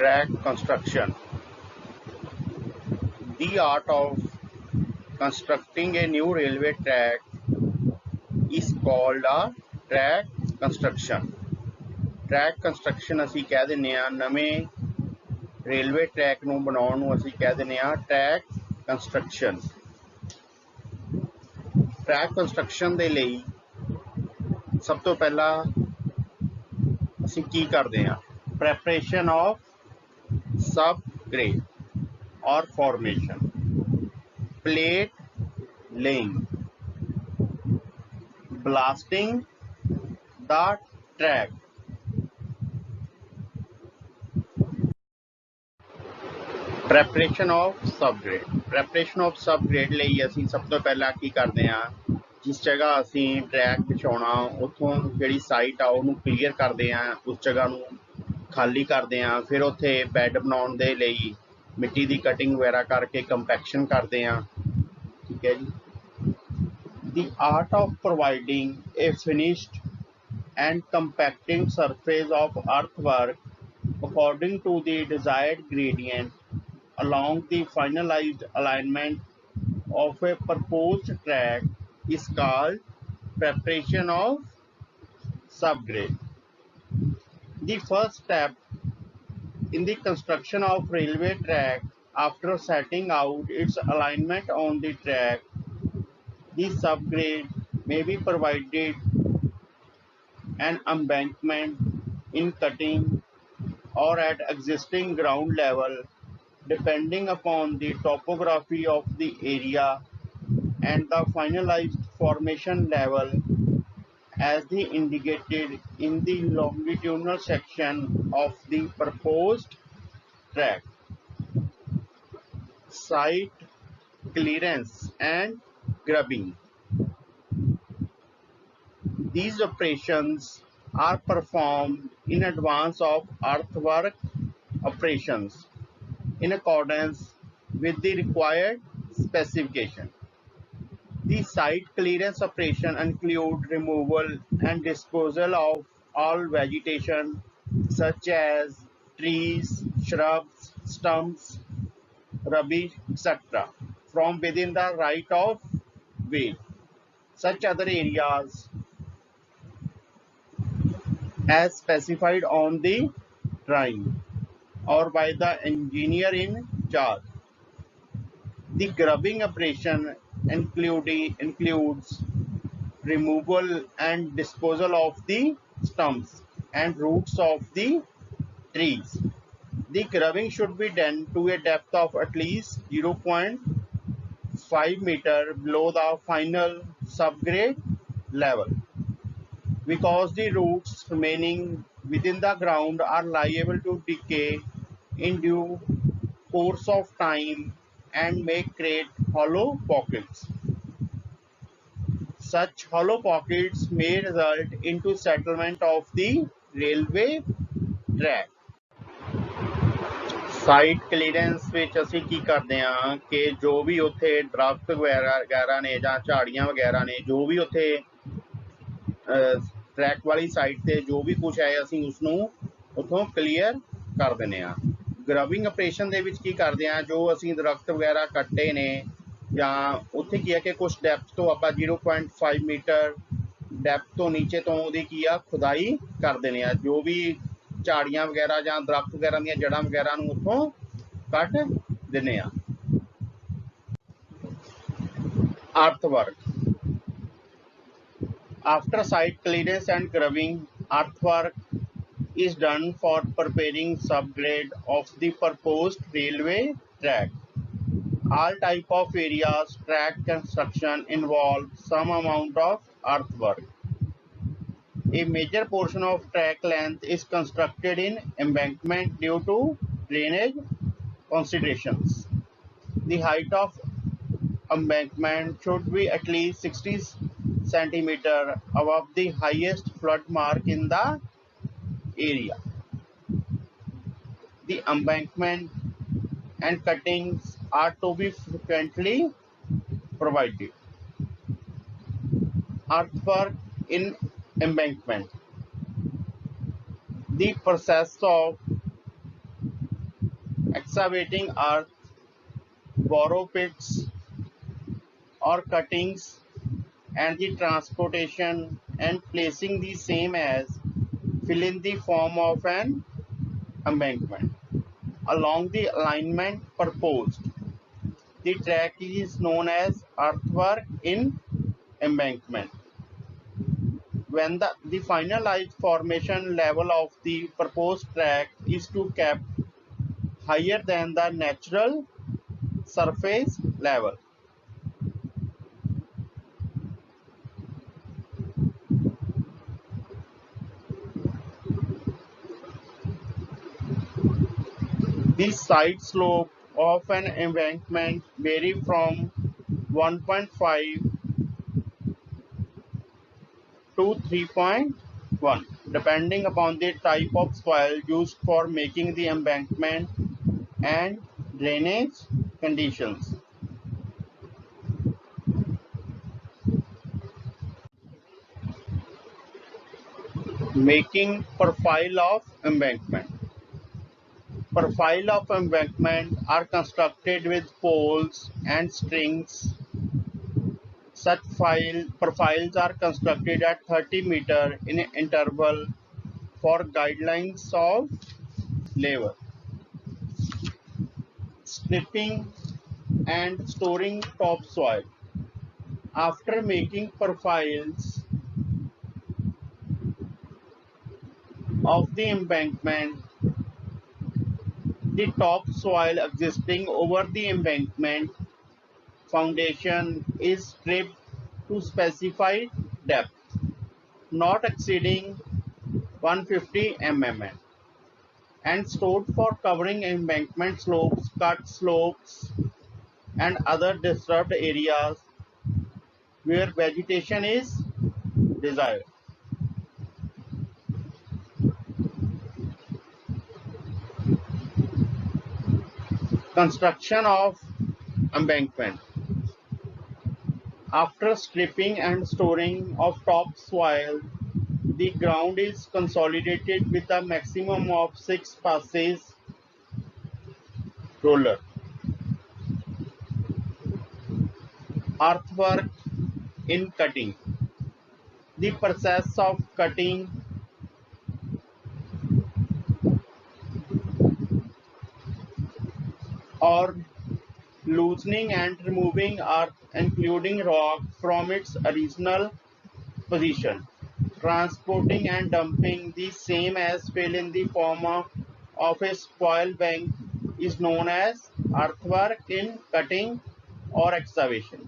Track construction. The art of constructing a new railway track is called a track construction. Track construction ਅਸੀਂ ਕਹਿ ਦਿੰਦੇ ਆ ਨਵੇਂ railway track ਨੂੰ ਬਣਾਉਣ ਨੂੰ ਅਸੀਂ ਕਹਿ ਦਿੰਦੇ ਆ ਟਰੈਕ ਕੰਸਟਰਕਸ਼ਨ। ਟਰੈਕ ਕੰਸਟਰਕਸ਼ਨ ਦੇ ਲਈ ਸਭ ਤੋਂ ਪਹਿਲਾਂ ਅਸੀਂ ਕੀ ਕਰਦੇ ਆ preparation of sub grade or formation, plate laying, blasting the track, preparation of subgrade। preparation of subgrade ਲਈ ਅਸੀਂ ਸਭ ਤੋਂ ਪਹਿਲਾਂ ਕੀ ਕਰਦੇ ਹਾਂ ਜਿਸ ਜਗ੍ਹਾ ਅਸੀਂ ਟਰੈਕ ਵਿਛਾਉਣਾ ਉੱਥੋਂ ਜਿਹੜੀ ਸਾਈਟ ਆ ਉਹਨੂੰ ਕਲੀਅਰ ਕਰਦੇ ਹਾਂ, ਉਸ ਜਗ੍ਹਾ ਨੂੰ ਖਾਲੀ ਕਰਦੇ ਹਾਂ, ਫਿਰ ਉੱਥੇ ਬੈੱਡ ਬਣਾਉਣ ਦੇ ਲਈ ਮਿੱਟੀ ਦੀ ਕਟਿੰਗ ਵਗੈਰਾ ਕਰਕੇ ਕੰਪੈਕਸ਼ਨ ਕਰਦੇ ਹਾਂ। ਠੀਕ ਹੈ ਜੀ। The art of providing a finished and compacting surface of earthwork according to the desired gradient along the finalized alignment of a proposed track is called preparation of subgrade. The first step in the construction of railway track, after setting out its alignment on the track, the subgrade may be provided an embankment in cutting or at existing ground level depending upon the topography of the area and the finalized formation level as the indicated in the longitudinal section of the proposed track. Site clearance and grubbing. These operations are performed in advance of earthwork operations in accordance with the required specification. The site clearance operation include removal and disposal of all vegetation such as trees, shrubs, stumps, rubbish, etc. from within the right of way. Such other areas as specified on the drawing or by the engineer in charge. The grubbing operation includes removal and disposal of the stumps and roots of the trees. The grubbing should be done to a depth of at least 0.5 meter below the final subgrade level, because the roots remaining within the ground are liable to decay in due course of time and may create hollow pockets. Such hollow pockets may result into settlement of the railway track. Site clearance ਵਿੱਚ ਅਸੀਂ ਕੀ ਕਰਦੇ ਹਾਂ ਕਿ ਜੋ ਵੀ ਉੱਥੇ ਦਰਖਤ ਵਗੈਰਾ ਨੇ ਜਾਂ ਝਾੜੀਆਂ ਵਗੈਰਾ ਨੇ ਜੋ ਵੀ ਉੱਥੇ ਟਰੈਕ ਵਾਲੀ ਸਾਈਡ ਤੇ ਜੋ ਵੀ ਕੁਝ ਹੈ ਅਸੀਂ ਉਸਨੂੰ ਉੱਥੋਂ ਕਲੀਅਰ ਕਰ ਦਿੰਦੇ ਹਾਂ। ਗਰਬਿੰਗ ਆਪਰੇਸ਼ਨ ਦੇ ਵਿੱਚ ਕੀ ਕਰਦੇ ਹਾਂ ਜੋ ਅਸੀਂ ਦਰਖਤ ਵਗੈਰਾ ਕੱਟੇ ਨੇ ਜਾਂ ਉੱਥੇ ਕੀ ਹੈ ਕਿ ਕੁਝ ਡੈਪਥ ਤੋਂ ਆਪਾਂ 0.5 ਮੀਟਰ ਡੈਪਥ ਤੋਂ ਨੀਚੇ ਤੋਂ ਉਹਦੀ ਕੀ ਆ ਖੁਦਾਈ ਕਰ ਦਿੰਦੇ ਆ, ਜੋ ਵੀ ਝਾੜੀਆਂ ਵਗੈਰਾ ਜਾਂ ਦਰਖਤ ਵਗੈਰਾ ਦੀਆਂ ਜੜ੍ਹਾਂ ਵਗੈਰਾ ਨੂੰ ਉੱਥੋਂ ਕੱਟ ਦਿੰਦੇ ਆ। Earthwork. After site clearance and grubbing, earthwork is done for preparing subgrade of the proposed railway track. All type of areas track construction involve some amount of earthwork. A major portion of track length is constructed in embankment due to drainage considerations. The height of embankment should be at least 60 centimeter above the highest flood mark in the area. The embankment and cuttings are to be frequently provided. Earthwork in embankment. The process of excavating earth, borrow pits or cuttings, and the transportation and placing the same as fill in the form of an embankment along the alignment proposed. The track is known as earthwork in embankment. When the finalized formation level of the proposed track is to kept higher than the natural surface level. The side slope of an embankment vary from 1.5 to 3.1 depending upon the type of soil used for making the embankment and drainage conditions. Making profile of embankment. Profile of embankment are constructed with poles and strings. Such profiles are constructed at 30 meter in interval for guidelines of labor. Stripping and storing topsoil. After making profiles of the embankment, the topsoil existing over the embankment foundation is stripped to specified depth, not exceeding 150 mm, and stored for covering embankment slopes, cut slopes, and other disturbed areas where vegetation is desired. Construction of embankment. After stripping and storing of topsoil, the ground is consolidated with a maximum of 6 passes roller. Earthwork in cutting. The process of cutting or loosening and removing earth, including rock, from its original position, transporting and dumping the same as fill in the form of a spoil bank is known as earthwork in cutting or excavation.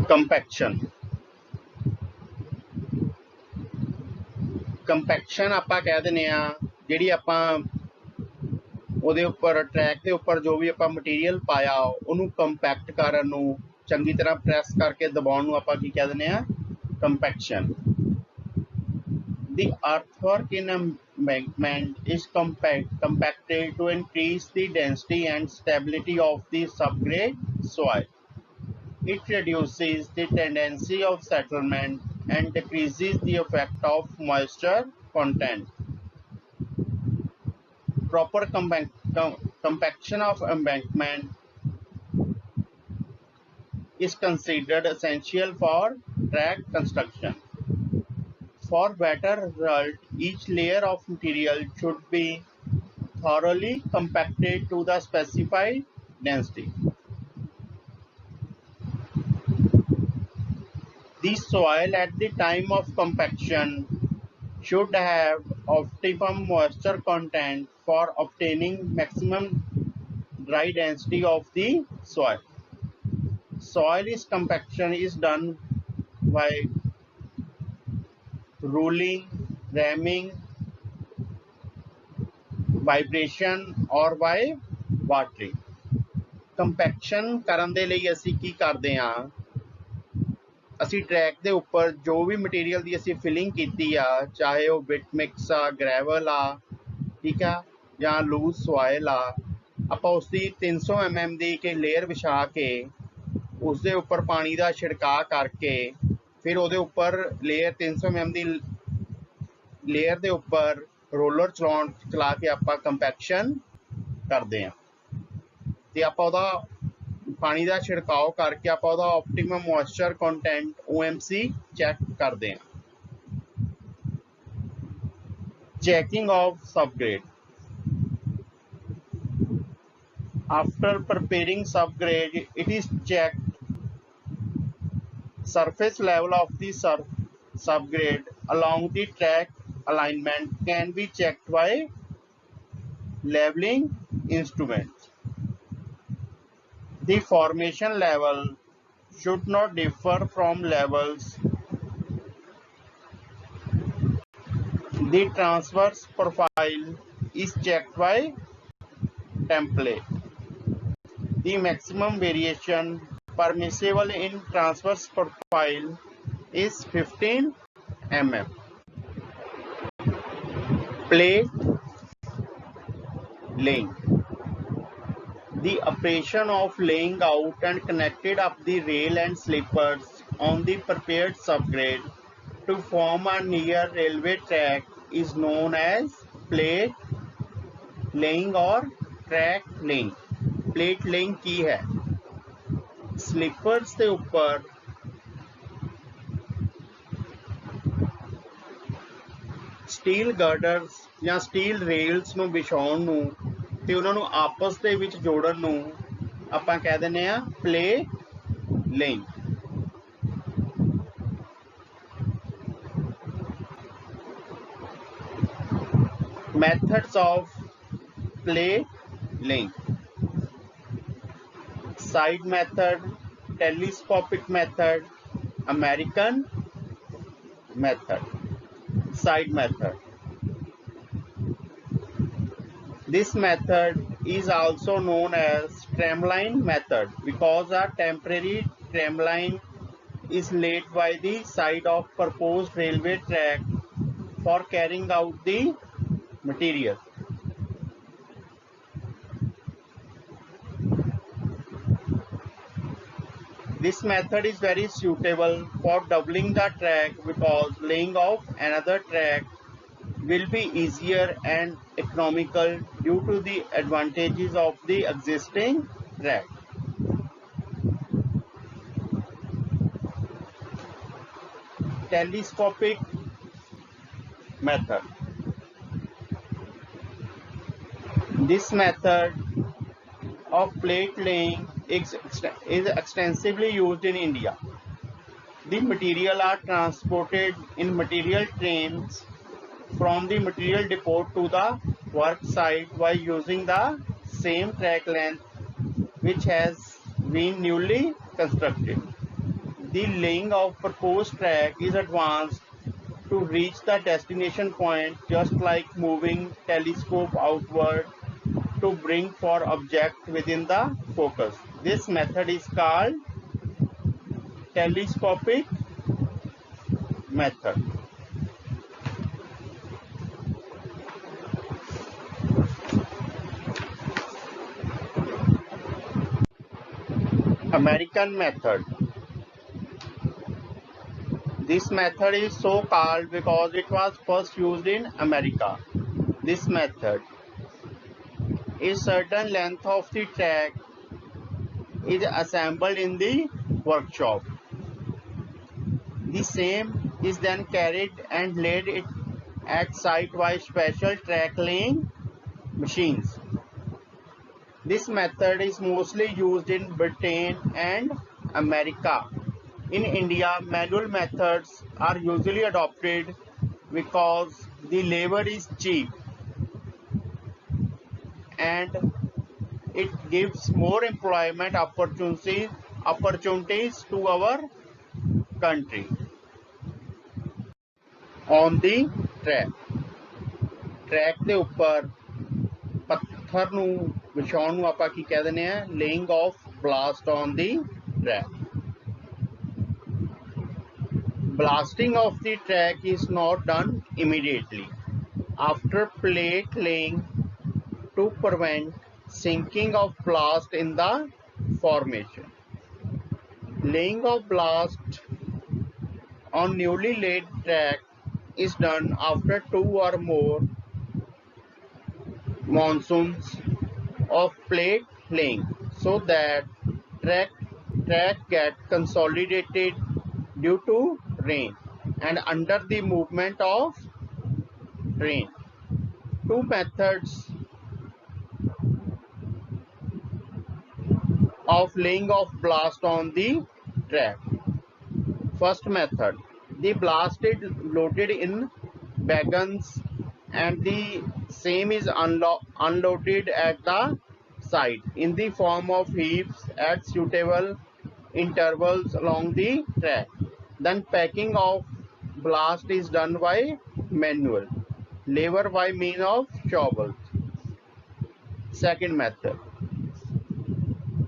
Compaction. ਕੰਪੈਕਸ਼ਨ ਆਪਾਂ ਕਹਿ ਦਿੰਦੇ ਆ ਜਿਹੜੀ ਆਪਾਂ ਉਹਦੇ ਉੱਪਰ track ਦੇ ਉੱਪਰ ਜੋ ਵੀ ਆਪਾਂ ਮਟੀਰੀਅਲ ਪਾਇਆ ਉਹਨੂੰ ਕੰਪੈਕਟ ਕਰਨ ਨੂੰ ਚੰਗੀ ਤਰ੍ਹਾਂ ਪ੍ਰੈਸ ਕਰਕੇ ਦਬਾਉਣ ਨੂੰ ਆਪਾਂ ਕੀ ਕਹਿ ਦਿੰਦੇ ਆ ਕੰਪੈਕਸ਼ਨ. The earthwork in embankment is compacted to increase the density and stability of the subgrade soil. It reduces the tendency of settlement and decreases the effect of moisture content. Proper compaction of embankment is considered essential for track construction. For better result, each layer of material should be thoroughly compacted to the specified density. The soil at the time of compaction should have optimum moisture content for obtaining maximum dry density of the soil. Soil compaction is done by rolling, ramming, vibration or by watering. Compaction ਕਰਨ ਦੇ ਲਈ ਅਸੀਂ ਕੀ ਕਰਦੇ ਹਾਂ, ਅਸੀਂ track ਦੇ ਉੱਪਰ ਜੋ ਵੀ ਮਟੀਰੀਅਲ ਦੀ ਅਸੀਂ ਫਿਲਿੰਗ ਕੀਤੀ ਆ, ਚਾਹੇ ਉਹ ਬਿਟ ਮਿਕਸ ਆ, ਗ੍ਰੈਵਲ ਆ, ਠੀਕ ਆ, ਜਾਂ ਲੂਜ਼ ਸੋਇਲ ਆ, ਆਪਾਂ ਉਸ ਦੀ 300 mm ਦੀ ਇੱਕ ਲੇਅਰ ਵਿਛਾ ਕੇ उसके उपर पानी का छिड़काव करके फिर ਉਹਦੇ उपर लेयर 300 mm की लेयर के उपर रोलर चला के आप कंपैक्शन करते हैं तो आप पानी का छिड़काव करके आप optimum moisture content OMC check करते हैं। Checking of subgrade after preparing subgrade it is checked surface level of the subgrade along the track alignment can be checked by leveling instruments. The formation level should not differ from levels. The transverse profile is checked by template. The maximum variation permissible in transverse profile is 15 mm. Plate laying. The operation of laying out and connected up the rail and slippers on the prepared subgrade to form a near railway track is known as plate laying or track laying. Plate laying की है slippers के उपर steel girders या steel rails ਨੂੰ ਵਿਛਾਉਣ ਨੂੰ ਤੇ ਉਹਨਾਂ ਨੂੰ ਆਪਸ ਦੇ ਵਿੱਚ ਜੋੜਨ ਨੂੰ ਆਪਾਂ ਕਹਿ ਦਿੰਦੇ ਆ plate ਲੇਇੰਗ। Methods of plate laying: side method, telescopic method, American method. Side method. This method is also known as tramline method because a temporary tramline is laid by the side of proposed railway track for carrying out the material. This method is very suitable for doubling the track because laying off another track will be easier and economical due to the advantages of the existing track. Telescopic method. This method of plate laying is extensively used in India. The material are transported in material trains from the material depot to the work site while using the same track length which has been newly constructed. The laying of proposed track is advanced to reach the destination point, just like moving telescope outward to bring for object within the focus. This method is called telescopic method. American method. This method is so called because it was first used in America. This method is certain length of the track is assembled in the workshop. The same is then carried and laid at site by special track laying machines. This method is mostly used in Britain and America. In India, manual methods are usually adopted because the labor is cheap and it gives more employment opportunities to our country. On the track ਦੇ ਉੱਪਰ ਪੱਥਰ ਨੂੰ ਵਿਛਾਉਣ ਨੂੰ ਆਪਾਂ ਕੀ ਕਹਿ ਦਿੰਦੇ ਆ laying of blast on the track. Blasting of the track is not done immediately after plate laying to prevent sinking of blast in the formation. Laying of blast on newly laid track is done after 2 or more monsoons of plate laying so that track get consolidated due to rain and under the movement of train. Two methods of laying of blast on the track. First method, the blast is loaded in wagons and the same is unloaded at the site in the form of heaps at suitable intervals along the track. Then packing of blast is done by manual labor by means of shovels. Second method,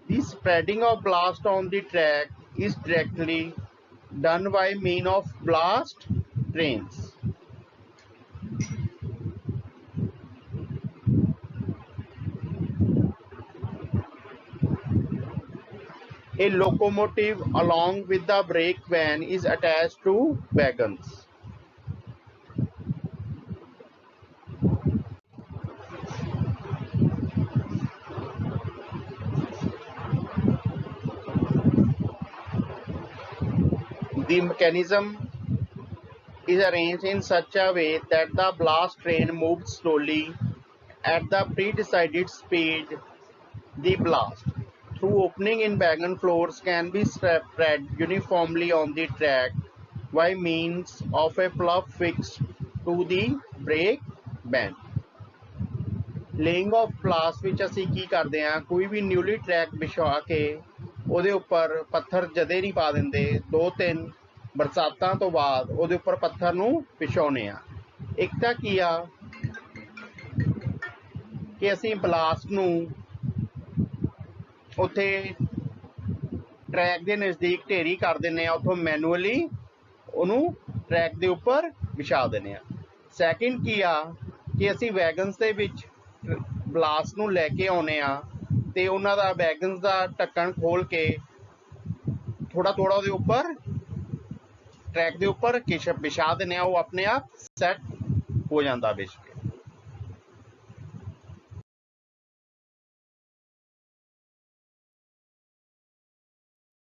the spreading of blast on the track is directly done by means of blast trains. A locomotive along with the brake van is attached to wagons. The mechanism is arranged in such a way that the blast train moves slowly at the pre-decided speed. The blast through opening in wagon floors can be spread uniformly on the track by means of a plug fixed to the brake band. Laying of blast ਵਿੱਚ ਅਸੀਂ ਕੀ ਕਰਦੇ ਹਾਂ, ਕੋਈ ਵੀ newly track ਵਿਛਾ ਕੇ ਉਹਦੇ ਉੱਪਰ ਪੱਥਰ ਜਦੇ ਨਹੀਂ ਪਾ ਦਿੰਦੇ, 2-3 ਬਰਸਾਤਾਂ ਤੋਂ ਬਾਅਦ ਉਹਦੇ ਉੱਪਰ ਪੱਥਰ ਨੂੰ ਵਿਛਾਉਂਦੇ ਆ। ਇੱਕ ਤਾਂ ਕੀ ਆ ਕਿ ਅਸੀਂ ਬਲਾਸਟ ਨੂੰ ਉੱਥੇ ट्रैक के नज़दीक ढेरी कर देने, उतों मैनुअली उन्होंने ट्रैक के उपर बिछा देने। सैकेंड की आ कि असी वैगनस के ब्लास्ट नूं लैके आने ते उन्हां दा वैगनस का ढक्कन खोल के थोड़ा थोड़ा उहदे उपर ट्रैक के उपर बिछा देने, वो अपने आप सैट हो जाता बिछ के।